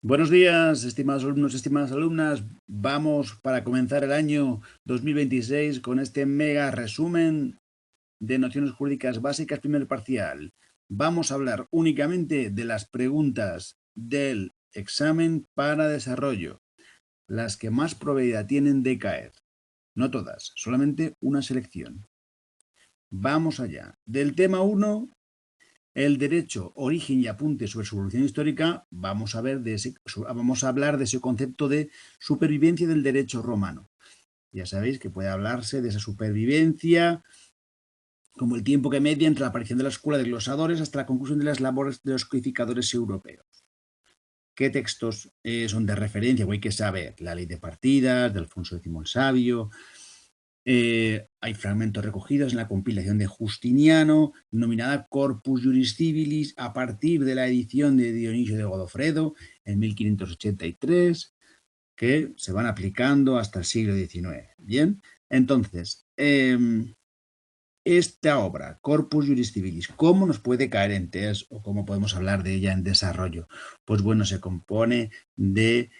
Buenos días, estimados alumnos, estimadas alumnas. Vamos para comenzar el año 2026 con este mega resumen de nociones jurídicas básicas primer parcial. Vamos a hablar únicamente de las preguntas del examen para desarrollo, las que más probabilidad tienen de caer. No todas, solamente una selección. Vamos allá. Del tema 1, el derecho, origen y apunte sobre su evolución histórica, vamos a hablar de ese concepto de supervivencia del derecho romano. Ya sabéis que puede hablarse de esa supervivencia como el tiempo que media entre la aparición de la escuela de glosadores hasta la conclusión de las labores de los codificadores europeos. ¿Qué textos son de referencia? Hay que saber la ley de partidas, de Alfonso X el Sabio. Hay fragmentos recogidos en la compilación de Justiniano, denominada Corpus Juris Civilis, a partir de la edición de Dionisio de Godofredo en 1583, que se van aplicando hasta el siglo XIX. Bien, entonces, esta obra, Corpus Juris Civilis, ¿cómo nos puede caer en test o cómo podemos hablar de ella en desarrollo? Pues bueno, se compone de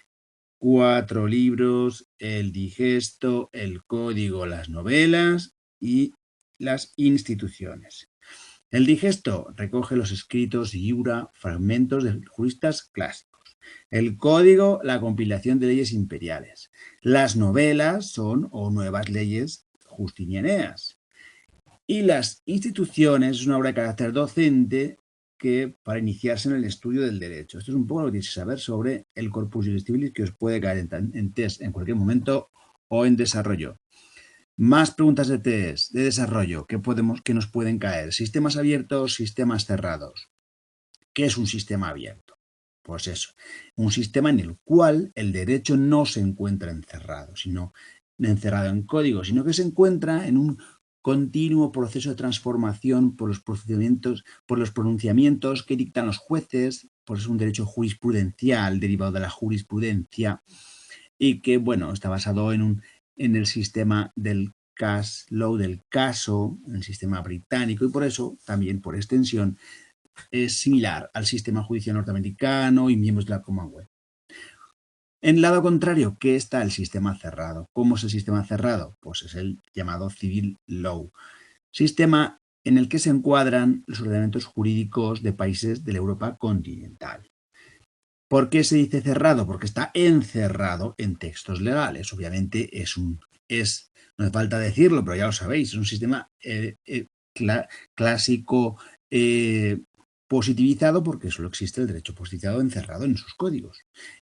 4 libros: el digesto, el código, las novelas y las instituciones. El digesto recoge los escritos y iura, fragmentos de juristas clásicos. El código, la compilación de leyes imperiales. Las novelas son o nuevas leyes justinianeas. Y las instituciones es una obra de carácter docente que para iniciarse en el estudio del derecho. Esto es un poco lo que tienes que saber sobre el Corpus Juris Civilis, que os puede caer en test en cualquier momento o en desarrollo. Más preguntas de test, de desarrollo, que nos pueden caer. Sistemas abiertos, sistemas cerrados. ¿Qué es un sistema abierto? Pues eso, un sistema en el cual el derecho no se encuentra encerrado en código, sino que se encuentra en un continuo proceso de transformación por los procedimientos, por los pronunciamientos que dictan los jueces. Por eso es un derecho jurisprudencial derivado de la jurisprudencia y que, bueno, está basado en el sistema del case law, del caso, en el sistema británico, y por eso también por extensión es similar al sistema judicial norteamericano y miembros de la Commonwealth. En lado contrario, ¿qué está el sistema cerrado? ¿Cómo es el sistema cerrado? Pues es el llamado civil law, sistema en el que se encuadran los ordenamientos jurídicos de países de la Europa continental. ¿Por qué se dice cerrado? Porque está encerrado en textos legales. Obviamente no hace falta decirlo, pero ya lo sabéis, es un sistema clásico positivizado, porque solo existe el derecho positivizado encerrado en sus códigos,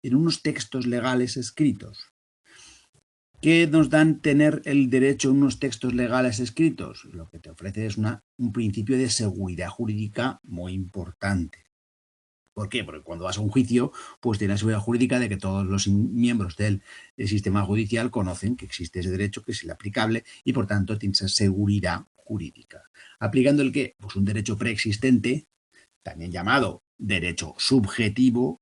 en unos textos legales escritos. ¿Qué nos dan tener el derecho en unos textos legales escritos? Lo que te ofrece es un principio de seguridad jurídica muy importante. ¿Por qué? Porque cuando vas a un juicio, pues tienes la seguridad jurídica de que todos los miembros del sistema judicial conocen que existe ese derecho, que es el aplicable, y por tanto tienes esa seguridad jurídica. ¿Aplicando el qué? Pues un derecho preexistente, también llamado derecho subjetivo.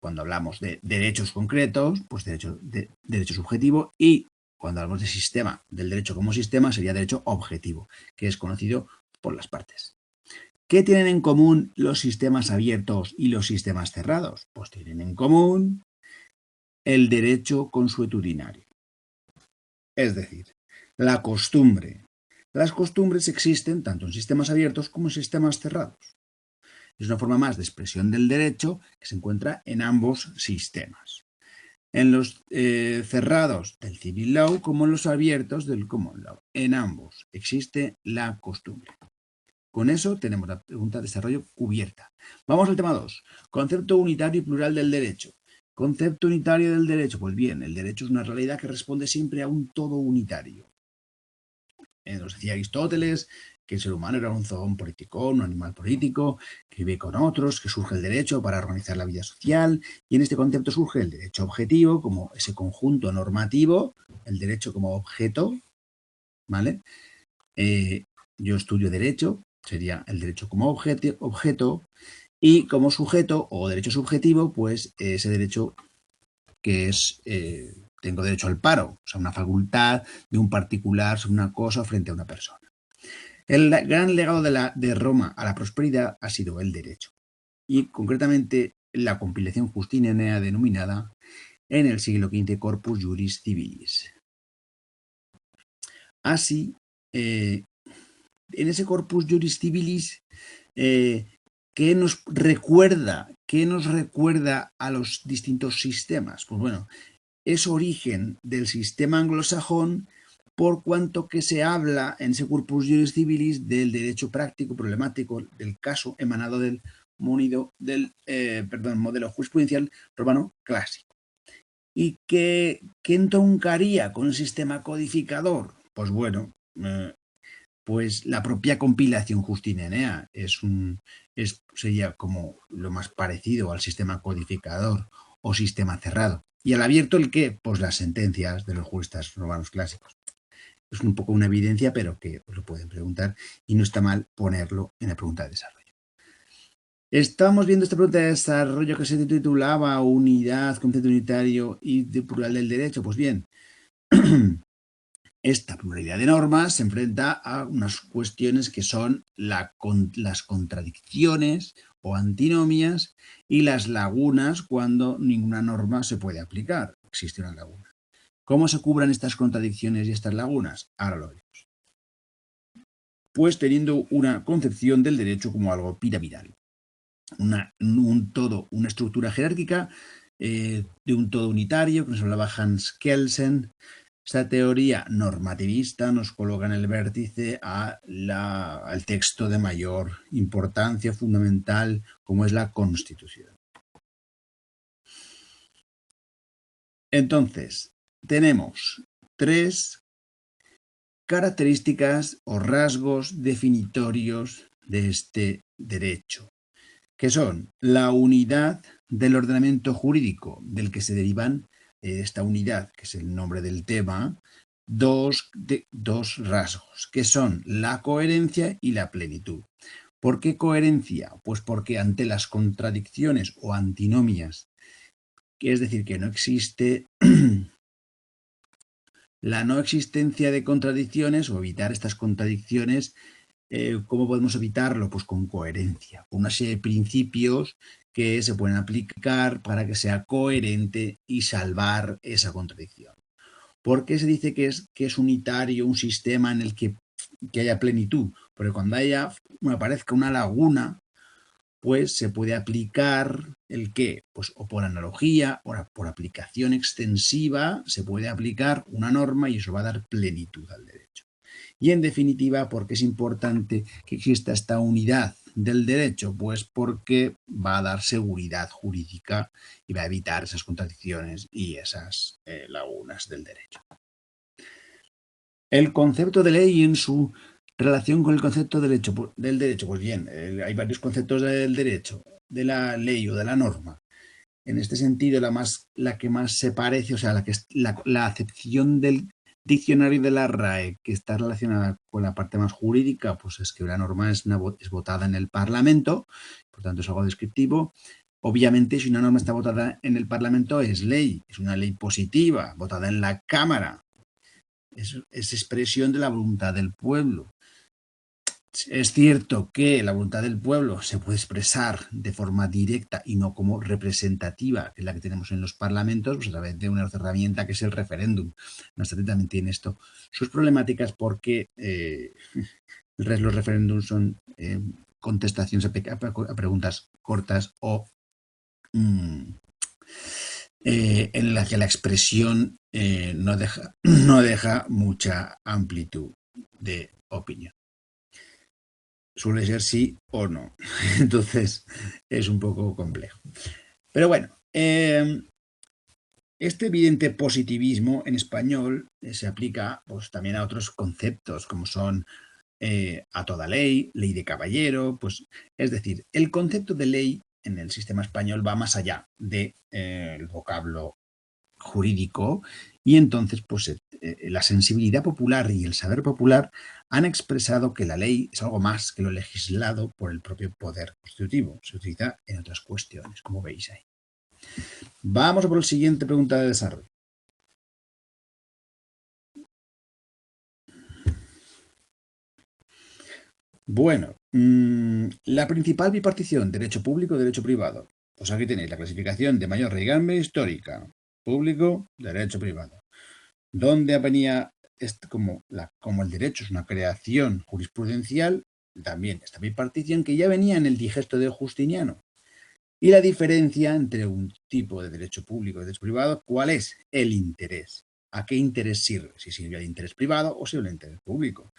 Cuando hablamos de derechos concretos, pues derecho subjetivo, y cuando hablamos de sistema, del derecho como sistema, sería derecho objetivo, que es conocido por las partes. ¿Qué tienen en común los sistemas abiertos y los sistemas cerrados? Pues tienen en común el derecho consuetudinario, es decir, la costumbre. Las costumbres existen tanto en sistemas abiertos como en sistemas cerrados. Es una forma más de expresión del derecho que se encuentra en ambos sistemas. En los cerrados del civil law como en los abiertos del common law. En ambos existe la costumbre. Con eso tenemos la pregunta de desarrollo cubierta. Vamos al tema 2. Concepto unitario y plural del derecho. Concepto unitario del derecho. Pues bien, el derecho es una realidad que responde siempre a un todo unitario. Nos decía Aristóteles que el ser humano era un zoon político, un animal político, que vive con otros, que surge el derecho para organizar la vida social, y en este concepto surge el derecho objetivo como ese conjunto normativo, el derecho como objeto, ¿vale? Yo estudio derecho, sería el derecho como objeto, y como sujeto o derecho subjetivo, pues ese derecho que es, tengo derecho al paro, o sea, una facultad de un particular sobre una cosa frente a una persona. El gran legado de Roma a la prosperidad ha sido el derecho. y concretamente la compilación justinianea denominada en el siglo XV Corpus Juris Civilis. Así, en ese Corpus Juris Civilis, ¿qué nos recuerda? ¿Qué nos recuerda a los distintos sistemas? Pues bueno, es origen del sistema anglosajón, por cuanto que se habla en ese Corpus Juris Civilis del derecho práctico problemático del caso emanado del modelo jurisprudencial romano clásico. ¿Y qué entroncaría con el sistema codificador? Pues bueno, pues la propia compilación justinianea sería como lo más parecido al sistema codificador o sistema cerrado. ¿Y al abierto el qué? Pues las sentencias de los juristas romanos clásicos. Es un poco una evidencia, pero que os lo pueden preguntar y no está mal ponerlo en la pregunta de desarrollo. Estamos viendo esta pregunta de desarrollo que se titulaba Unidad, concepto unitario y de plural del derecho. Pues bien, esta pluralidad de normas se enfrenta a unas cuestiones que son las contradicciones o antinomias y las lagunas cuando ninguna norma se puede aplicar. Existe una laguna. ¿Cómo se cubren estas contradicciones y estas lagunas? Ahora lo veremos. Pues teniendo una concepción del derecho como algo piramidal. Una estructura jerárquica de un todo unitario, que nos hablaba Hans Kelsen. Esta teoría normativista nos coloca en el vértice al texto de mayor importancia fundamental, como es la Constitución. Entonces, tenemos 3 características o rasgos definitorios de este derecho, que son la unidad del ordenamiento jurídico del que se derivan esta unidad, que es el nombre del tema, dos rasgos, que son la coherencia y la plenitud. ¿Por qué coherencia? Pues porque ante las contradicciones o antinomias, que es decir, que no existe la no existencia de contradicciones o evitar estas contradicciones, ¿cómo podemos evitarlo? Pues con coherencia, con una serie de principios que se pueden aplicar para que sea coherente y salvar esa contradicción. ¿Por qué se dice que es unitario un sistema en el que haya plenitud? Porque cuando aparezca una laguna, pues se puede aplicar el qué, pues o por analogía o por aplicación extensiva se puede aplicar una norma y eso va a dar plenitud al derecho. Y en definitiva, ¿por qué es importante que exista esta unidad del derecho? Pues porque va a dar seguridad jurídica y va a evitar esas contradicciones y esas lagunas del derecho. El concepto de ley en su relación con el concepto del derecho, pues bien, hay varios conceptos del derecho, de la ley o de la norma. En este sentido, la que más se parece, o sea, la acepción del diccionario de la RAE que está relacionada con la parte más jurídica, pues es que la norma es votada en el Parlamento, por tanto es algo descriptivo. Obviamente, si una norma está votada en el Parlamento, es ley, es una ley positiva, votada en la Cámara. Es expresión de la voluntad del pueblo. Es cierto que la voluntad del pueblo se puede expresar de forma directa y no como representativa, que es la que tenemos en los parlamentos, pues a través de una herramienta que es el referéndum. No obstante, también tiene esto sus problemáticas porque los referéndums son contestaciones a preguntas cortas o en la que la expresión no deja mucha amplitud de opinión. Suele ser sí o no. Entonces es un poco complejo. Pero bueno, este evidente positivismo en español se aplica pues, también a otros conceptos como son a toda ley, ley de caballero, pues es decir, el concepto de ley en el sistema español va más allá del vocablo jurídico y entonces pues la sensibilidad popular y el saber popular han expresado que la ley es algo más que lo legislado por el propio poder constitutivo. Se utiliza en otras cuestiones, como veis ahí. Vamos a por la siguiente pregunta de desarrollo. Bueno, La principal bipartición, derecho público, derecho privado. Pues aquí tenéis la clasificación de mayor raigambre histórica. Público, derecho privado. Donde venía, como el derecho es una creación jurisprudencial, también esta bipartición que ya venía en el digesto de Justiniano. Y la diferencia entre un tipo de derecho público y derecho privado, ¿cuál es? El interés. ¿A qué interés sirve? Si sirve al interés privado o sirve al interés público.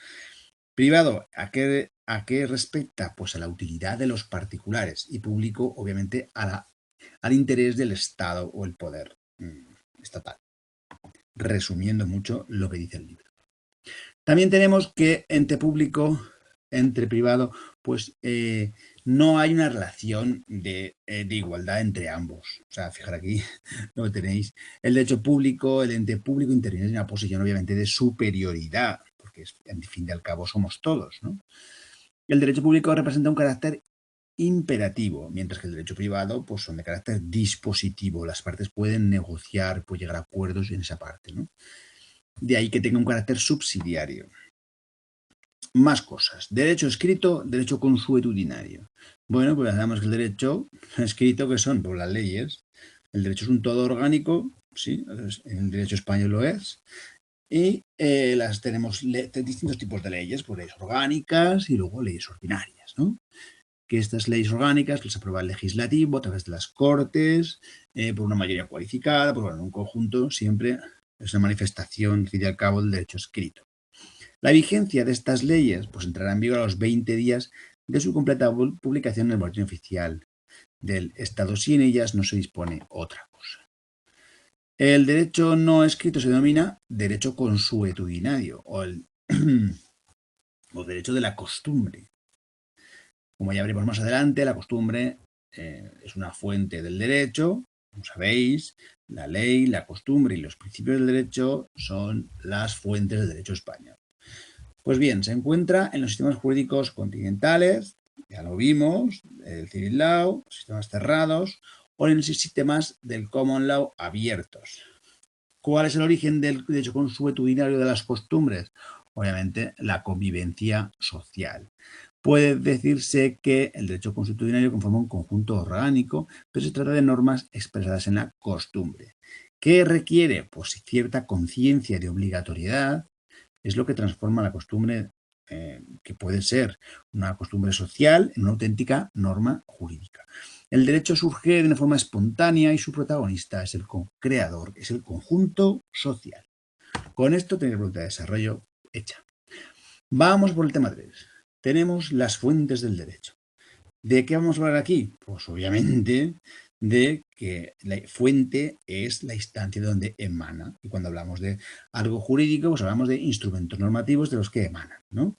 Privado, ¿a qué respecta? Pues a la utilidad de los particulares, y público, obviamente, al interés del Estado o el poder estatal. Resumiendo mucho lo que dice el libro. También tenemos que ente público, entre privado, pues no hay una relación de igualdad entre ambos. O sea, fijar aquí lo que tenéis. El derecho público, el ente público interviene en una posición obviamente de superioridad, porque en fin y al cabo somos todos, ¿no? El derecho público representa un carácter imperativo, mientras que el derecho privado pues son de carácter dispositivo. Las partes pueden negociar, pueden llegar a acuerdos en esa parte, ¿no? De ahí que tenga un carácter subsidiario. Más cosas. Derecho escrito, derecho consuetudinario. Bueno, pues sabemos que el derecho escrito, que son pues, las leyes. El derecho es un todo orgánico, sí, en el derecho español lo es. Y tenemos distintos tipos de leyes, pues leyes orgánicas y luego leyes ordinarias, ¿no? Que estas leyes orgánicas las aprueba el legislativo a través de las Cortes, por una mayoría cualificada, pues bueno, en un conjunto siempre es una manifestación, al fin y al cabo, del derecho escrito. La vigencia de estas leyes pues entrará en vigor a los 20 días de su completa publicación en el Boletín Oficial del Estado. Si en ellas no se dispone otra cosa. El derecho no escrito se denomina derecho consuetudinario o derecho de la costumbre. Como ya veremos más adelante, la costumbre es una fuente del derecho. Como sabéis, la ley, la costumbre y los principios del derecho son las fuentes del derecho español. Pues bien, se encuentra en los sistemas jurídicos continentales, ya lo vimos, el civil law, sistemas cerrados, o en los sistemas del common law abiertos. ¿Cuál es el origen del derecho consuetudinario de las costumbres? Obviamente, la convivencia social. Puede decirse que el derecho consuetudinario conforma un conjunto orgánico, pero se trata de normas expresadas en la costumbre. ¿Qué requiere? Pues cierta conciencia de obligatoriedad. Es lo que transforma la costumbre, que puede ser una costumbre social, en una auténtica norma jurídica. El derecho surge de una forma espontánea y su protagonista es el creador, es el conjunto social. Con esto tenéis la pregunta de desarrollo hecha. Vamos por el tema 3. Tenemos las fuentes del derecho. ¿De qué vamos a hablar aquí? Pues obviamente de que la fuente es la instancia de donde emana. Y cuando hablamos de algo jurídico, pues hablamos de instrumentos normativos de los que emanan, ¿no?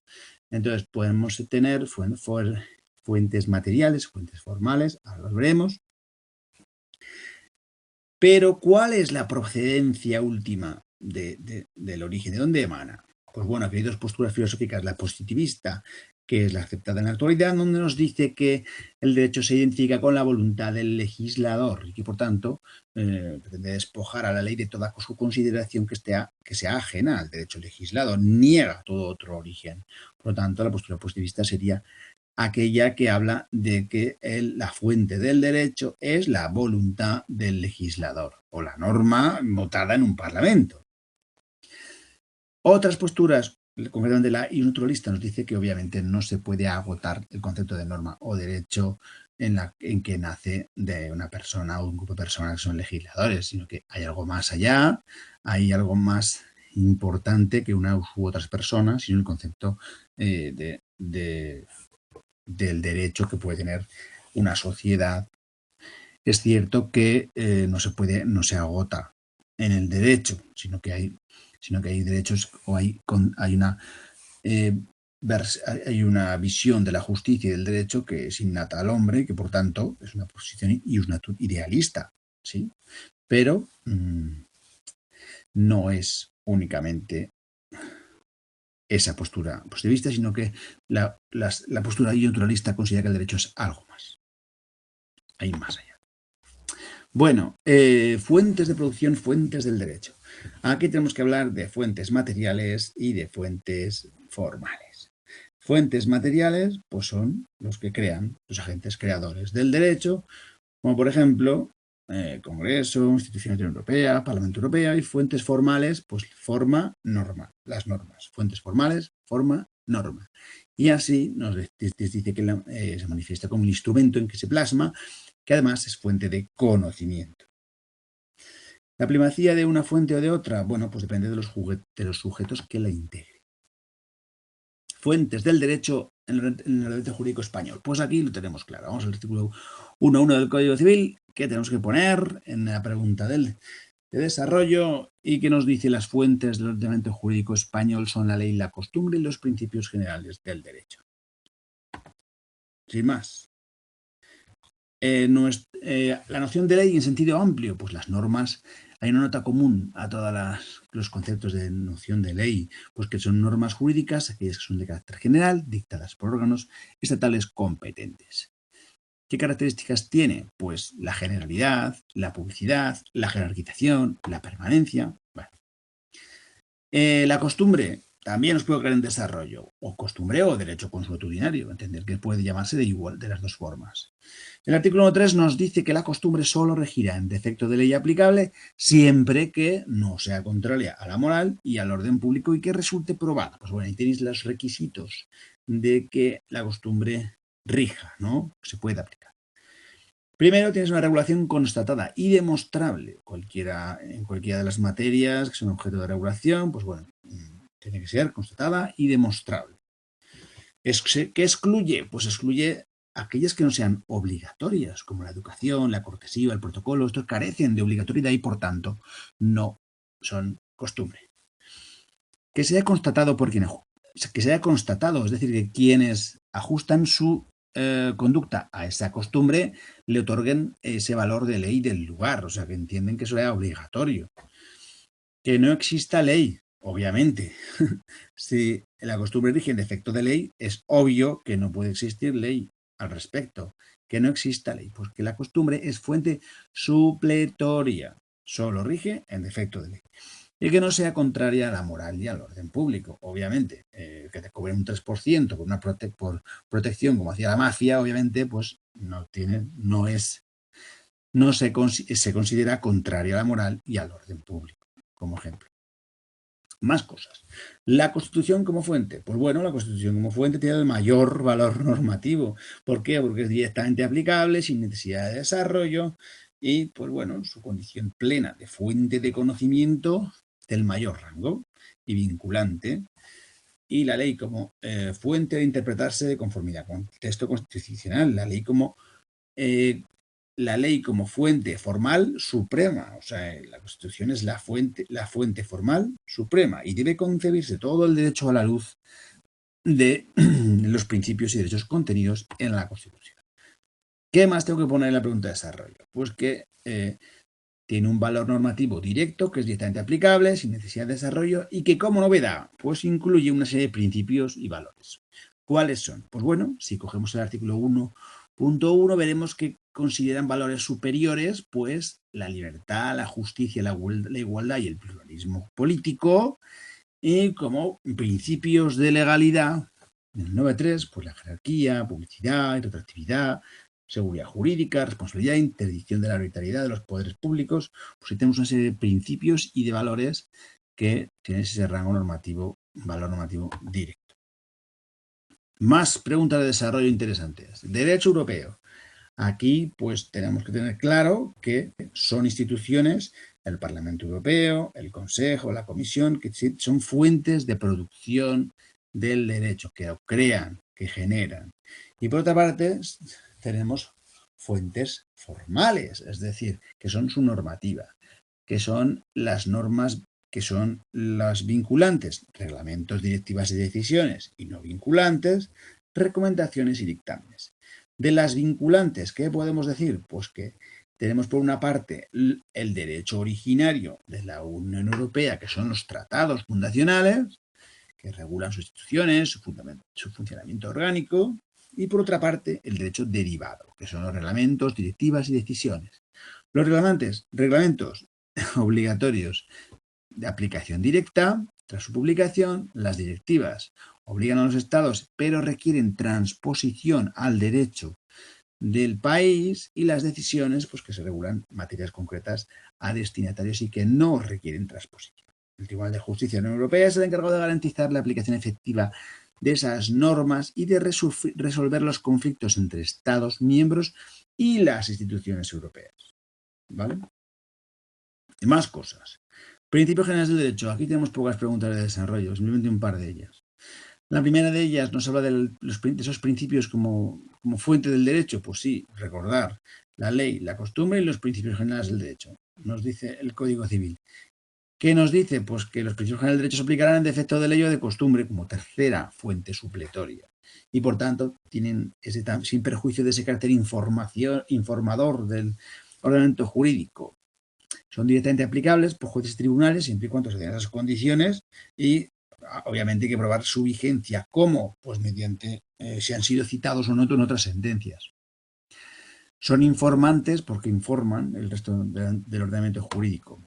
Entonces podemos tener fuentes materiales, fuentes formales, ahora los veremos. Pero ¿cuál es la procedencia última del origen? ¿De dónde emana? Pues bueno, aquí hay dos posturas filosóficas. La positivista, que es la aceptada en la actualidad, donde nos dice que el derecho se identifica con la voluntad del legislador y que, por tanto, pretende despojar a la ley de toda su consideración que sea ajena al derecho legislado, niega todo otro origen. Por lo tanto, la postura positivista sería aquella que habla de que la fuente del derecho es la voluntad del legislador o la norma votada en un parlamento. Otras posturas, concretamente la naturalista, nos dice que obviamente no se puede agotar el concepto de norma o derecho en que nace de una persona o un grupo de personas que son legisladores, sino que hay algo más allá, hay algo más importante que unas u otras personas, sino el concepto del derecho que puede tener una sociedad. Es cierto que no se agota en el derecho, sino que hay derechos o hay una visión de la justicia y del derecho que es innata al hombre y que por tanto es una posición idealista, ¿sí? Pero no es únicamente esa postura positivista, sino que la postura naturalista considera que el derecho es algo más. Hay más allá. Bueno, fuentes de producción, fuentes del derecho. Aquí tenemos que hablar de fuentes materiales y de fuentes formales. Fuentes materiales, pues son los que crean, los agentes creadores del derecho, como por ejemplo, Congreso, instituciones de la Unión Europea, Parlamento Europeo, y fuentes formales, pues forma, norma, las normas. Fuentes formales, forma, norma. Y así nos dice que se manifiesta como un instrumento en que se plasma, que además es fuente de conocimiento. La primacía de una fuente o de otra, bueno, pues depende de los sujetos que la integren. Fuentes del derecho en el derecho jurídico español. Pues aquí lo tenemos claro. Vamos al artículo 1.1 del Código Civil, que tenemos que poner en la pregunta de desarrollo y que nos dice las fuentes del ordenamiento jurídico español son la ley, la costumbre y los principios generales del derecho. Sin más. La noción de ley en sentido amplio, pues las normas, hay una nota común a todos los conceptos de noción de ley, pues que son normas jurídicas, aquellas que son de carácter general, dictadas por órganos estatales competentes. ¿Qué características tiene? Pues la generalidad, la publicidad, la jerarquización, la permanencia. Bueno. La costumbre también nos puede crear en desarrollo, o costumbre o derecho consuetudinario, entender que puede llamarse de las dos formas. El artículo 3 nos dice que la costumbre solo regirá en defecto de ley aplicable siempre que no sea contraria a la moral y al orden público y que resulte probada. Pues bueno, ahí tenéis los requisitos de que la costumbre rija, ¿no? Se puede aplicar. Primero, tienes una regulación constatada y demostrable. En cualquiera de las materias que son objeto de regulación, pues bueno, tiene que ser constatada y demostrable. ¿Qué excluye? Pues excluye aquellas que no sean obligatorias, como la educación, la cortesía, el protocolo. Estos carecen de obligatoriedad y, por tanto, no son costumbre. Que se haya constatado por quien que se haya constatado, es decir, que quienes ajustan su conducta a esa costumbre le otorguen ese valor de ley del lugar, o sea, que entienden que eso era obligatorio. Que no exista ley, obviamente. Si la costumbre rige en defecto de ley, es obvio que no puede existir ley al respecto. Que no exista ley, pues que la costumbre es fuente supletoria, solo rige en defecto de ley. Y que no sea contraria a la moral y al orden público, obviamente. Que te cobren un 3% por una por protección, como hacía la mafia, obviamente, pues se considera contraria a la moral y al orden público, como ejemplo. Más cosas. La Constitución como fuente. Pues bueno, la Constitución como fuente tiene el mayor valor normativo. ¿Por qué? Porque es directamente aplicable, sin necesidad de desarrollo y, pues bueno, su condición plena de fuente de conocimiento del mayor rango y vinculante. Y la ley como fuente de interpretarse de conformidad con el texto constitucional. La ley como fuente formal suprema, o sea, la Constitución es la fuente formal suprema y debe concebirse todo el derecho a la luz de los principios y derechos contenidos en la Constitución. ¿Qué más tengo que poner en la pregunta de desarrollo? Pues que tiene un valor normativo directo que es directamente aplicable, sin necesidad de desarrollo y que como novedad, pues incluye una serie de principios y valores. ¿Cuáles son? Pues bueno, si cogemos el artículo 1.1 veremos que consideran valores superiores, pues la libertad, la justicia, la igualdad y el pluralismo político, y como principios de legalidad, en el 9.3, pues la jerarquía, publicidad, retroactividad, seguridad jurídica, responsabilidad, interdicción de la arbitrariedad de los poderes públicos, pues ahí tenemos una serie de principios y de valores que tienen ese rango normativo, valor normativo directo. Más preguntas de desarrollo interesantes. Derecho europeo. Aquí, pues, tenemos que tener claro que son instituciones, el Parlamento Europeo, el Consejo, la Comisión, que son fuentes de producción del derecho, que lo crean, que generan. Y por otra parte, tenemos fuentes formales, es decir, que son su normativa, que son las normas, que son las vinculantes, reglamentos, directivas y decisiones, y no vinculantes, recomendaciones y dictámenes. De las vinculantes, ¿qué podemos decir? Pues que tenemos por una parte el derecho originario de la Unión Europea, que son los tratados fundacionales, que regulan sus instituciones, su funcionamiento orgánico, y por otra parte el derecho derivado, que son los reglamentos, directivas y decisiones. Los reglamentos obligatorios de aplicación directa, tras su publicación, las directivas obligan a los estados, pero requieren transposición al derecho del país, y las decisiones pues, que se regulan materias concretas a destinatarios y que no requieren transposición. El Tribunal de Justicia de la Unión Europea es el encargado de garantizar la aplicación efectiva de esas normas y de resolver los conflictos entre Estados miembros y las instituciones europeas. ¿Vale? Y más cosas. Principios generales del derecho. Aquí tenemos pocas preguntas de desarrollo, simplemente un par de ellas. La primera de ellas nos habla de esos principios como fuente del derecho. Pues sí, recordar la ley, la costumbre y los principios generales del derecho. Nos dice el Código Civil. ¿Qué nos dice? Pues que los principios generales del derecho se aplicarán en defecto de ley o de costumbre como tercera fuente supletoria. Y por tanto, tienen sin perjuicio de ese carácter informador del ordenamiento jurídico. Son directamente aplicables por jueces y tribunales siempre y cuando se den esas condiciones y obviamente hay que probar su vigencia. ¿Cómo? Pues mediante si han sido citados o no en otras sentencias. Son informantes porque informan el resto del ordenamiento jurídico.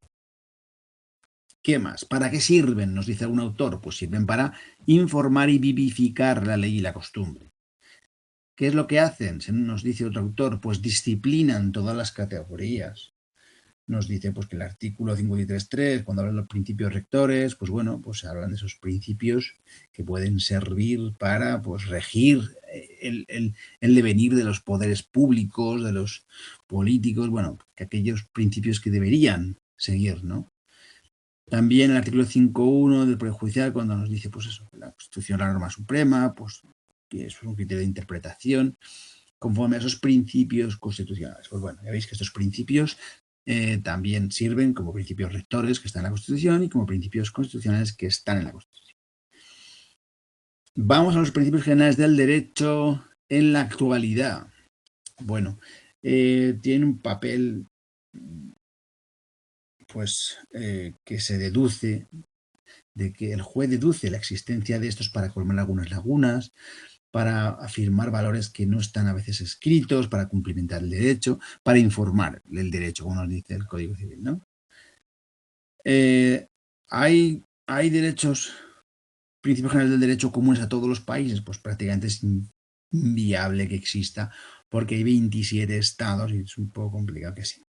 ¿Qué más? ¿Para qué sirven? Nos dice algún autor. Pues sirven para informar y vivificar la ley y la costumbre. ¿Qué es lo que hacen? Nos dice otro autor, pues disciplinan todas las categorías. Nos dice pues, que el artículo 53.3, cuando hablan de los principios rectores, pues bueno, pues hablan de esos principios que pueden servir para pues, regir el devenir de los poderes públicos, de los políticos, bueno, que aquellos principios que deberían seguir, ¿no? También el artículo 5.1 del Poder Judicial, cuando nos dice, pues eso, la Constitución es la norma suprema, pues que eso es un criterio de interpretación conforme a esos principios constitucionales. Pues bueno, ya veis que estos principios también sirven como principios rectores que están en la Constitución y como principios constitucionales que están en la Constitución. Vamos a los principios generales del derecho en la actualidad. Bueno, tiene un papel pues que se deduce de que el juez deduce la existencia de estos para colmar algunas lagunas, para afirmar valores que no están a veces escritos, para cumplimentar el derecho, para informar el derecho, como nos dice el Código Civil, ¿no? ¿Hay derechos, principios generales del derecho comunes a todos los países? Pues prácticamente es inviable que exista, porque hay 27 estados y es un poco complicado que sí.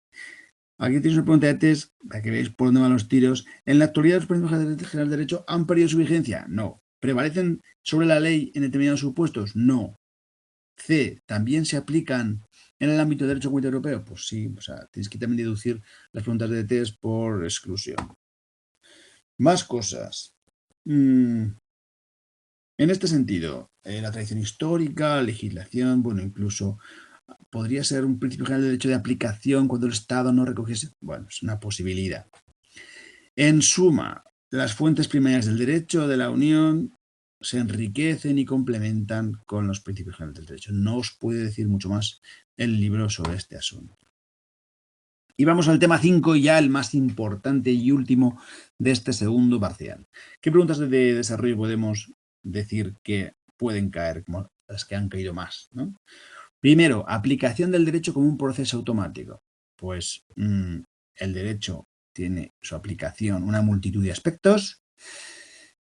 Aquí tenéis una pregunta de test para que veáis por dónde van los tiros. ¿En la actualidad los principios generales del derecho han perdido su vigencia? No. ¿Prevalecen sobre la ley en determinados supuestos? No. C. ¿También se aplican en el ámbito del derecho comunitario europeo? Pues sí, o sea, tienes que también deducir las preguntas de test por exclusión. Más cosas. En este sentido, la tradición histórica, la legislación, bueno, incluso podría ser un principio general de derecho de aplicación cuando el Estado no recogiese. Bueno, es una posibilidad. En suma, las fuentes primarias del derecho de la Unión se enriquecen y complementan con los principios generales del derecho. No os puede decir mucho más el libro sobre este asunto. Y vamos al tema 5, ya el más importante y último de este segundo parcial. ¿Qué preguntas de desarrollo podemos decir que pueden caer, como las que han caído más, ¿no? Primero, aplicación del derecho como un proceso automático. Pues el derecho tiene su aplicación una multitud de aspectos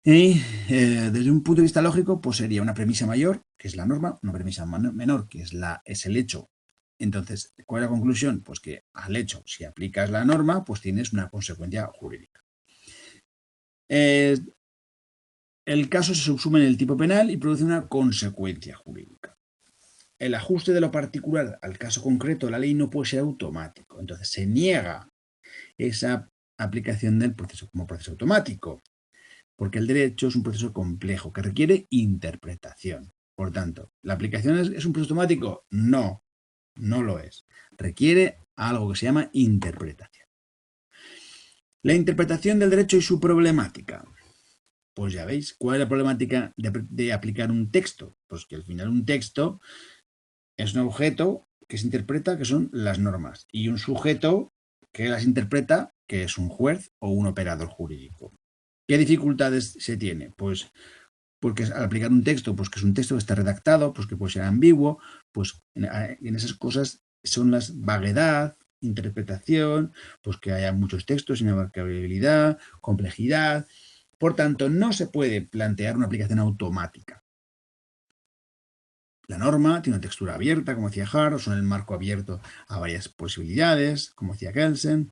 y desde un punto de vista lógico, pues sería una premisa mayor, que es la norma, una premisa menor, que es el hecho. Entonces, ¿cuál es la conclusión? Pues que al hecho, si aplicas la norma, pues tienes una consecuencia jurídica. El caso se subsume en el tipo penal y produce una consecuencia jurídica. El ajuste de lo particular al caso concreto de la ley no puede ser automático. Entonces, se niega esa aplicación del proceso como proceso automático, porque el derecho es un proceso complejo que requiere interpretación. Por tanto, ¿la aplicación es un proceso automático? No, no lo es. Requiere algo que se llama interpretación. La interpretación del derecho y su problemática. Pues ya veis, ¿cuál es la problemática de aplicar un texto? Pues que al final un texto es un objeto que se interpreta, que son las normas, y un sujeto que las interpreta, que es un juez o un operador jurídico. ¿Qué dificultades se tiene? Pues porque al aplicar un texto, pues que es un texto que está redactado, pues que puede ser ambiguo, pues en esas cosas son las vaguedad, interpretación, pues que haya muchos textos, inabarcabilidad, complejidad. Por tanto, no se puede plantear una aplicación automática. La norma tiene una textura abierta, como decía Hart, o en el marco abierto a varias posibilidades, como decía Kelsen.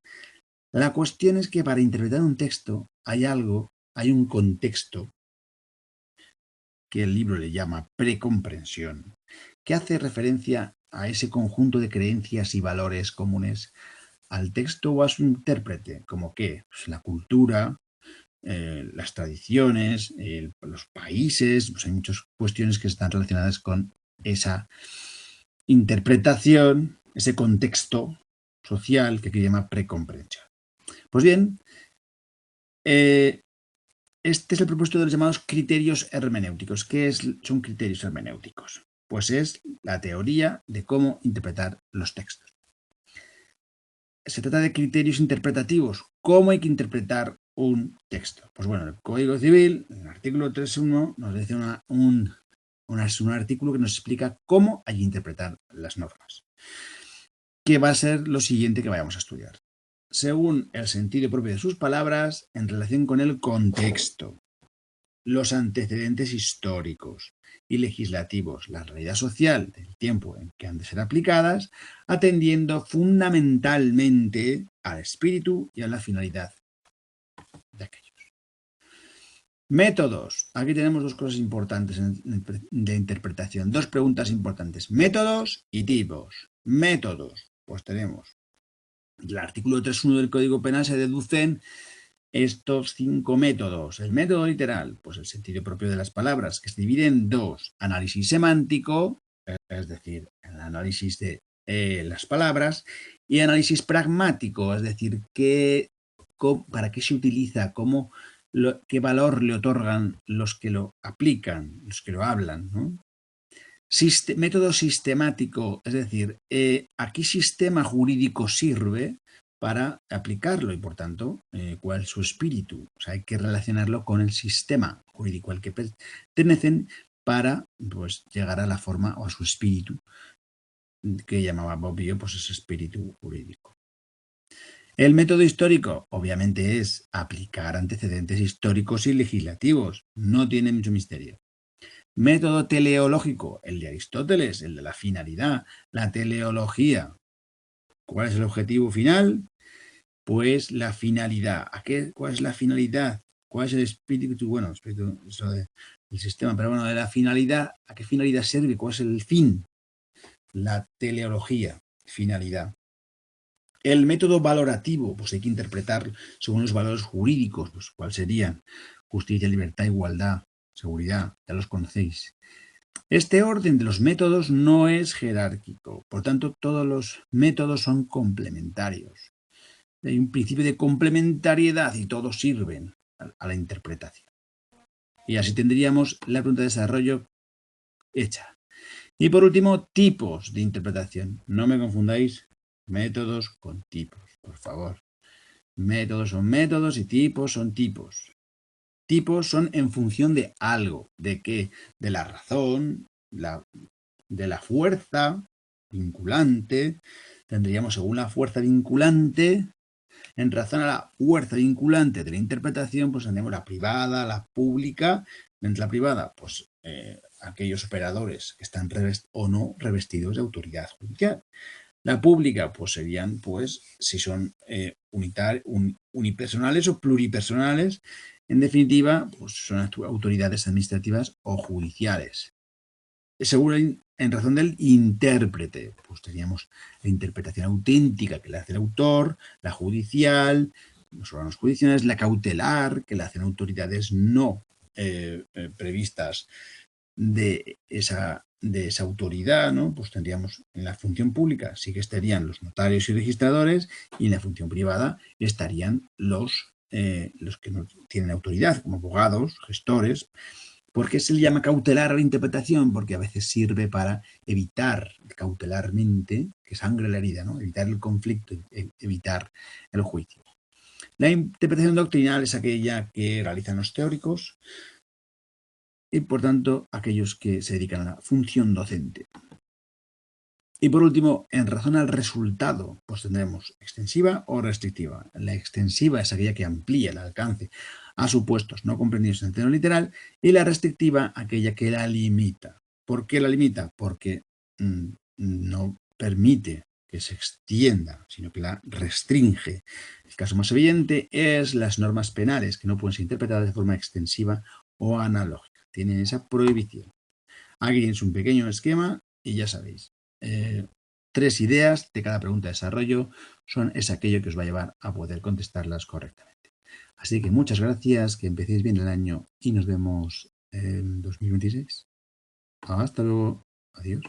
La cuestión es que para interpretar un texto hay un contexto que el libro le llama precomprensión, que hace referencia a ese conjunto de creencias y valores comunes al texto o a su intérprete, como que pues, la cultura, las tradiciones, los países, pues hay muchas cuestiones que están relacionadas con esa interpretación, ese contexto social que aquí llama precomprensión. Pues bien, este es el propósito de los llamados criterios hermenéuticos. ¿Qué son criterios hermenéuticos? Pues es la teoría de cómo interpretar los textos. Se trata de criterios interpretativos. ¿Cómo hay que interpretar un texto? Pues bueno, el Código Civil, en el artículo 3.1, nos dice un artículo que nos explica cómo hay que interpretar las normas, que va a ser lo siguiente que vayamos a estudiar. Según el sentido propio de sus palabras, en relación con el contexto, los antecedentes históricos y legislativos, la realidad social del tiempo en que han de ser aplicadas, atendiendo fundamentalmente al espíritu y a la finalidad de aquellos. Métodos. Aquí tenemos dos cosas importantes de interpretación, dos preguntas importantes. Métodos y tipos. Métodos. Pues tenemos del artículo 3.1 del Código Penal se deducen estos 5 métodos. El método literal, pues el sentido propio de las palabras, que se divide en dos. Análisis semántico, es decir, el análisis de las palabras, y análisis pragmático, es decir, para qué se utiliza, qué valor le otorgan los que lo aplican, los que lo hablan, ¿no? Método sistemático, es decir, ¿a qué sistema jurídico sirve para aplicarlo? Y por tanto, ¿cuál es su espíritu? O sea, hay que relacionarlo con el sistema jurídico al que pertenecen para pues, llegar a la forma o a su espíritu, que llamaba Bobbio, pues ese espíritu jurídico. El método histórico, obviamente, es aplicar antecedentes históricos y legislativos. No tiene mucho misterio. Método teleológico, el de Aristóteles, el de la finalidad, la teleología. ¿Cuál es el objetivo final? Pues la finalidad. ¿Cuál es la finalidad? ¿Cuál es el espíritu? Bueno, espíritu, eso del sistema, pero bueno, de la finalidad, ¿a qué finalidad sirve? ¿Cuál es el fin? La teleología, finalidad. El método valorativo, pues hay que interpretar según los valores jurídicos, pues ¿cuáles serían? Justicia, libertad, igualdad, seguridad, ya los conocéis. Este orden de los métodos no es jerárquico, por tanto todos los métodos son complementarios. Hay un principio de complementariedad y todos sirven a la interpretación. Y así tendríamos la pregunta de desarrollo hecha. Y por último, tipos de interpretación. No me confundáis métodos con tipos, por favor. Métodos son métodos y tipos son tipos. Tipos son en función de algo. ¿De qué? De la razón, de la fuerza vinculante. Tendríamos según la fuerza vinculante, en razón a la fuerza vinculante de la interpretación, pues tenemos la privada, la pública. Dentro de la privada, pues aquellos operadores que están o no revestidos de autoridad judicial. La pública, pues serían, pues, si son unipersonales o pluripersonales, en definitiva, pues son autoridades administrativas o judiciales. Según en razón del intérprete, pues teníamos la interpretación auténtica que le hace el autor, la judicial, los órganos judiciales, la cautelar, que le hacen autoridades no previstas de esa autoridad, ¿no? Pues tendríamos en la función pública sí que estarían los notarios y registradores, y en la función privada estarían los que no tienen autoridad, como abogados, gestores. ¿Por qué se le llama cautelar a la interpretación? Porque a veces sirve para evitar cautelarmente que sangre la herida, ¿no? Evitar el conflicto, evitar el juicio. La interpretación doctrinal es aquella que realizan los teóricos y, por tanto, aquellos que se dedican a la función docente. Y por último, en razón al resultado, pues tendremos extensiva o restrictiva. La extensiva es aquella que amplía el alcance a supuestos no comprendidos en sentido literal, y la restrictiva aquella que la limita. ¿Por qué la limita? Porque no permite que se extienda, sino que la restringe. El caso más evidente es las normas penales, que no pueden ser interpretadas de forma extensiva o analógica. Tienen esa prohibición. Aquí tienes un pequeño esquema y ya sabéis. 3 ideas de cada pregunta de desarrollo es aquello que os va a llevar a poder contestarlas correctamente. Así que muchas gracias, que empecéis bien el año y nos vemos en 2026. Hasta luego. Adiós.